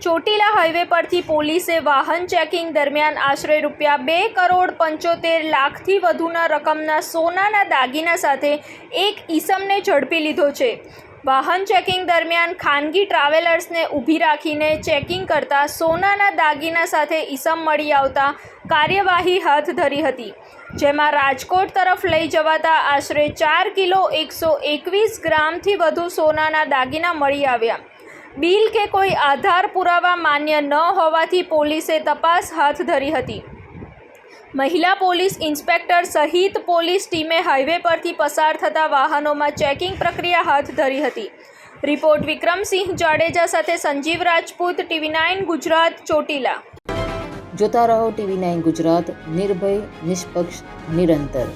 Chotila highway પરથી પોલીસે વાહન ચેકિંગ દરમિયાન આશરે ₹2,75,00,000થી વધુના રકમના સોનાના દાગીના સાથે એક ઈસમને ઝડપી લીધો છે। વાહન ચેકિંગ દરમિયાન ખાનગી ટ્રાવેલર્સને ઊભી રાખીને ચેકિંગ કરતા સોનાના દાગીના સાથે ઈસમ મળી આવતા કાર્યવાહી હાથ ધરી હતી, જેમાં રાજકોટ તરફ લઈ જવાતા આશરે 4 કિલો 121 ગ્રામથી વધુ સોનાના દાગીના મળી આવ્યા। બિલ કે કોઈ આધાર પુરાવા માન્ય ન હોવાથી પોલીસે તપાસ હાથ ધરી હતી। મહિલા પોલીસ ઇન્સ્પેક્ટર સહિત પોલીસ ટીમે હાઈવે પરથી પસાર થતા વાહનોમાં ચેકિંગ પ્રક્રિયા હાથ ધરી હતી। રિપોર્ટ વિક્રમસિંહ જાડેજા સાથે સંજીવ રાજપૂત, TV9 ગુજરાત, ચોટીલા। જોતા રહો TV9 ગુજરાત, નિર્ભય, નિષ્પક્ષ, નિરંતર।